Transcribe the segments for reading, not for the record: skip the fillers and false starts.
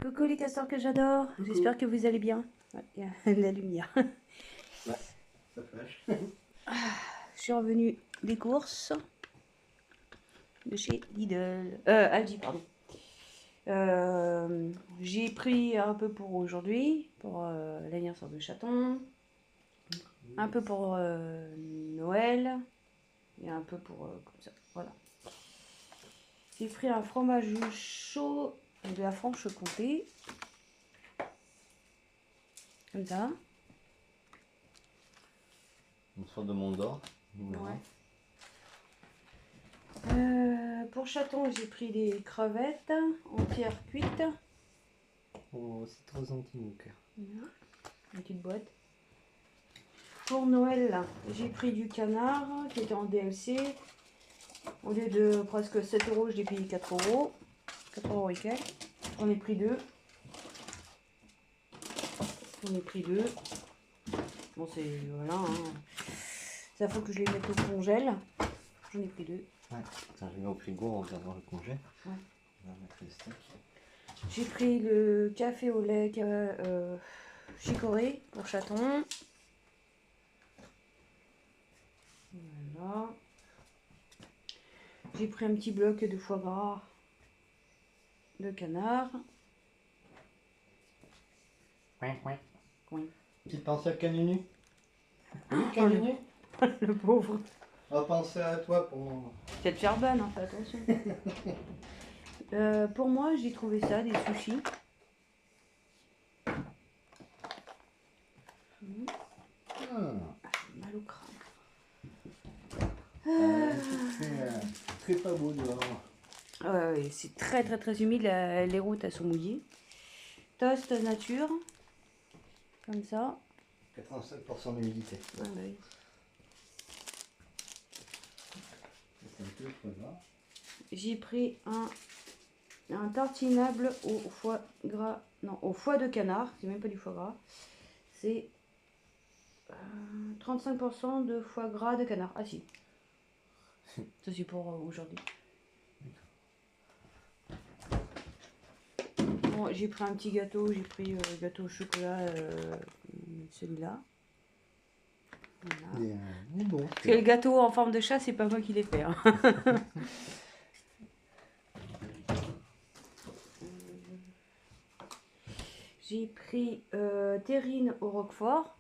Coucou les castors que j'adore, j'espère que vous allez bien. Ouais, il y a de la lumière. Ouais, ça flash. Je suis revenue des courses de chez Lidl. Aldi, pardon. J'ai pris un peu pour aujourd'hui, pour l'anniversaire de chaton, un peu pour Noël et un peu pour comme ça. Voilà. J'ai pris un fromage chaud de la Franche-Comté. Comme ça. Une sorte de Mont d'Or. Ouais. Pour chaton, j'ai pris des crevettes entières cuites. Oh, c'est trop gentil mon cœur. Voilà. Une petite boîte. Pour Noël, j'ai pris du canard qui était en DLC. Au lieu de presque 7 euros, je l'ai payé 4 euros. 4 euros et quelques. J'en ai pris deux. J'en ai pris deux. Bon, c'est. Voilà. Hein. Ça faut que je les mette au congèle. J'en ai pris deux. Ouais, attends, je mets au frigo en regardant le congé. Ouais. On va mettre le steak. J'ai pris le café au lait chicorée pour chaton. Voilà. J'ai pris un petit bloc de foie gras de canard. Ouais, ouais. Oui. Petite pensée à Canunu. Oui, Canunu. Le pauvre. On va penser à toi pour mon... C'est de faire bonne, hein, fais attention. Pour moi, j'ai trouvé ça, des sushis. J'ai mal au crâne. Très pas beau dehors. Ouais, c'est très très très humide, les routes elles sont mouillées. Toast nature, comme ça. 85% d'humidité. Ah, bah oui. C'est un peu le foie gras. J'ai pris un tartinable au foie gras, non, au foie de canard, c'est même pas du foie gras. C'est 35% de foie gras de canard. Ah si. Ça c'est pour aujourd'hui. Bon, j'ai pris un petit gâteau, j'ai pris gâteau au chocolat, celui-là. Voilà. Il est bon. Parce que le gâteau en forme de chat, c'est pas moi qui l'ai fait. Hein. J'ai pris terrine au roquefort.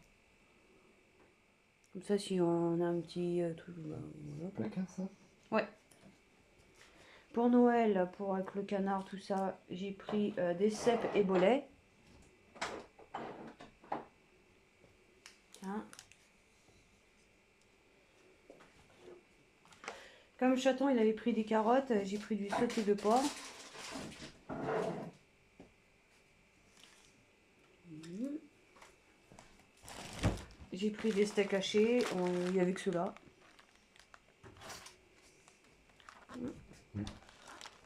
Comme ça, si on a un petit truc. Bah, voilà. Plaquin, ça? Ouais. Pour Noël, pour avec le canard, tout ça, j'ai pris des cèpes et bolets. Hein. Comme chaton, il avait pris des carottes, j'ai pris du sauté de porc. J'ai pris des steaks hachés, il n'y avait que ceux-là.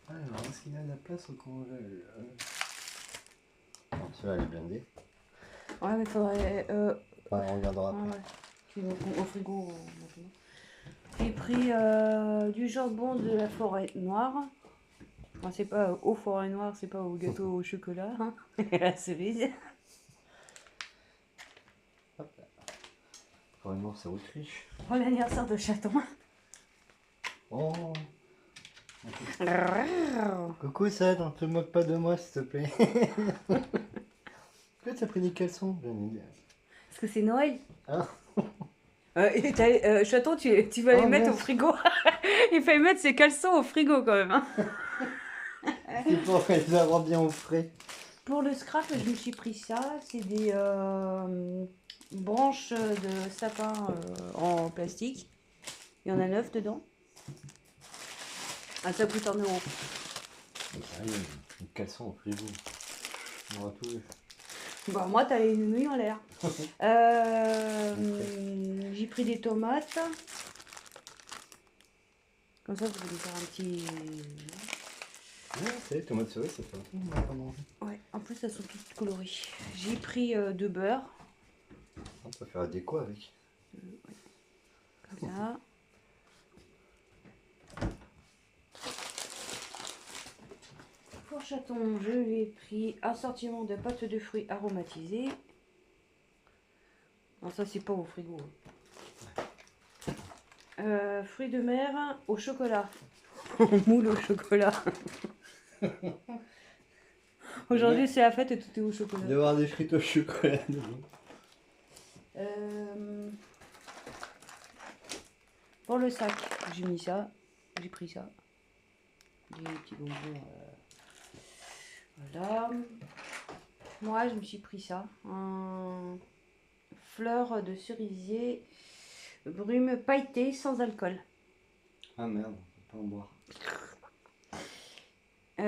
Alors, est-ce qu'il y a de la place au congèle? Celui-là, elle est blindée. Ouais, mais il faudrait. On regardera après. Ouais. Au frigo. J'ai pris du jambon de la forêt noire. Enfin, c'est pas au forêt noire, c'est pas au gâteau au chocolat. Hein. Et la cerise. Hop là. Vraiment, c'est Autriche. Pour l'anniversaire de chaton. Oh. Coucou Sad, ne te moque pas de moi s'il te plaît. Pourquoi tu as pris des caleçons? Parce que c'est Noël. Ah. Chaton, tu vas les mettre au mince. frigo. Il fallait mettre ses caleçons au frigo quand même. Hein. C'est pour les avoir bien au frais. Pour le scrap, je me suis pris ça. C'est des branches de sapin en plastique. Il y en a 9 dedans. Ah, ça coûte 1 euro. Les caleçons au frigo. On aura tout vu. Bon, moi, t'as les nouilles en l'air. J'ai pris des tomates. Comme ça, vous allez faire un petit... Ouais, c'est les tomates cerises, c'est pas on n'a pas mangé. Ouais, en plus, elles sont toutes colorées. J'ai pris de beurre. On peut faire la déco avec. Comme ça. Pour chaton, je lui ai pris assortiment de pâtes de fruits aromatisées. Non, ça c'est pas au frigo. Fruits de mer au chocolat. Moule au chocolat. Aujourd'hui c'est la fête et tout est au chocolat. Il doit y avoir des frites au chocolat dedans. Pour le sac, j'ai mis ça. J'ai pris ça. Des petits bonbons. Voilà. Moi, je me suis pris ça. Un fleur de cerisier brume pailletée sans alcool. Ah merde, faut pas en boire. Il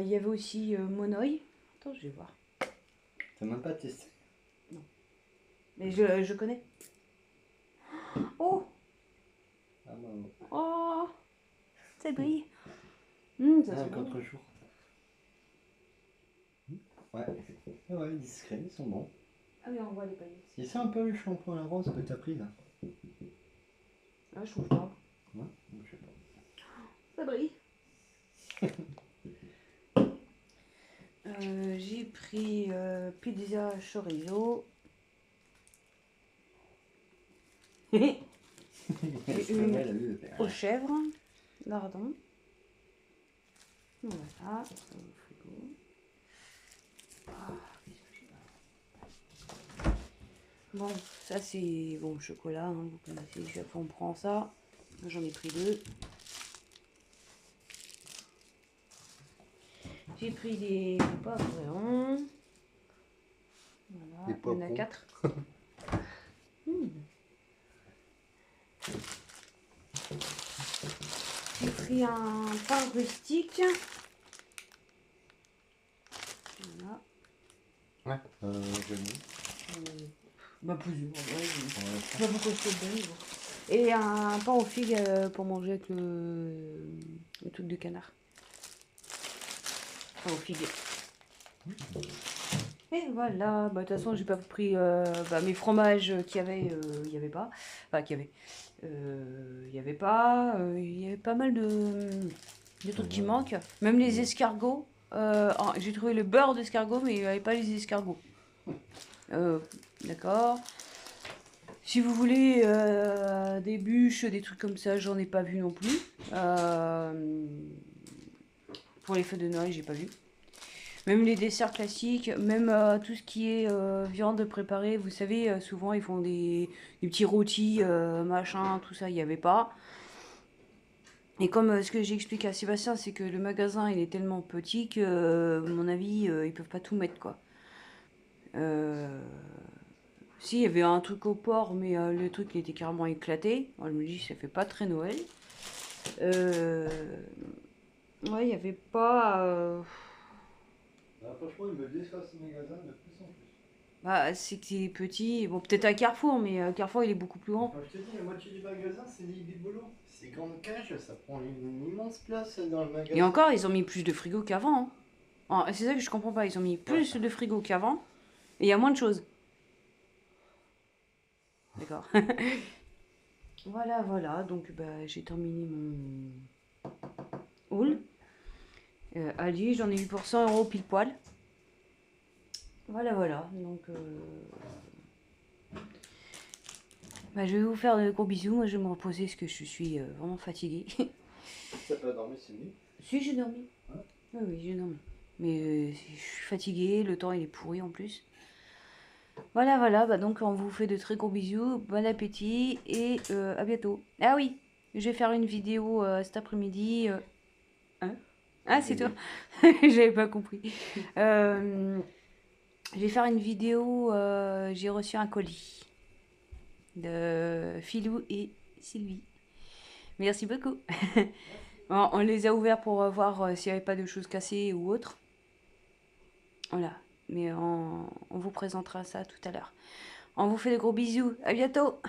y avait aussi Monoï. Attends, je vais voir. T'as même pas testé? Mais je connais. Oh, Ah bah oh, ça brille. Ça sent bon. contre-jour. Ouais. Ah ouais, discret, ils sont bons. Ah oui, on voit les paillettes. C'est ça un peu le shampoing à la rose que t'as pris là? Ah, je trouve pas. Ouais, je sais pas. Ça brille. J'ai pris pizza chorizo. Et une aux chèvres, lardon. Voilà, ça va au frigo. Ah, qu'est-ce que j'ai là? Bon, ça c'est bon chocolat, hein, vous connaissez, chaque fois on prend ça. J'en ai pris 2. J'ai pris des poivrons. Voilà, Des il y en a poivrons. 4. J'ai pris un pain rustique. Voilà. Ouais, j'ai mis. Bah plusieurs, ouais. Ouais, Je sais pas pourquoi je te donne. Et un pain aux figues pour manger avec le truc de canard. Pain aux figues. Et voilà, bah de toute façon j'ai pas pris mes fromages qu'il y avait, il y avait pas. Enfin qu'il y avait. Il y avait pas. Il y avait pas mal de trucs qui manquent. Même les escargots. J'ai trouvé le beurre d'escargot mais il n'y avait pas les escargots. D'accord. Si vous voulez des bûches, des trucs comme ça, j'en ai pas vu non plus. Pour les fêtes de Noël, j'ai pas vu. Même les desserts classiques, même tout ce qui est viande préparée, vous savez, souvent ils font des petits rôtis, machin, tout ça, il n'y avait pas. Et comme ce que j'explique à Sébastien, c'est que le magasin il est tellement petit que, à mon avis, ils peuvent pas tout mettre quoi. Si, il y avait un truc au porc, mais le truc il était carrément éclaté. Alors, je me dis, ça fait pas très Noël. Ouais, il n'y avait pas. Franchement, ils me déçoivent ce magasin de plus en plus. Bah, c'est que c'est petit. Bon, peut-être à Carrefour, mais Carrefour il est beaucoup plus grand. Quand je te dis, la moitié du magasin, c'est des bibelots. Ces grandes cages, ça prend une immense place dans le magasin. Et encore, ils ont mis plus de frigo qu'avant. Hein. C'est ça que je comprends pas. Ils ont mis plus de frigo qu'avant. Et il y a moins de choses. D'accord. Voilà, voilà. Donc, bah, j'ai terminé mon haul. Allez, j'en ai eu pour 100 € pile poil. Voilà, voilà. Donc, bah, je vais vous faire de gros bisous. Moi, je vais me reposer parce que je suis vraiment fatiguée. T'as pas dormi, c'est nuit? Si, j'ai dormi. Ouais. Oui, j'ai dormi. Mais je suis fatiguée. Le temps, il est pourri en plus. Voilà, voilà. Bah, donc, on vous fait de très gros bisous. Bon appétit et à bientôt. Ah oui, je vais faire une vidéo cet après-midi. Hein? Ah, c'est toi. J'avais pas compris. Je vais faire une vidéo. J'ai reçu un colis de Philou et Sylvie. Merci beaucoup. On les a ouverts pour voir s'il n'y avait pas de choses cassées ou autre. Voilà. Mais on vous présentera ça tout à l'heure. On vous fait de gros bisous. À bientôt.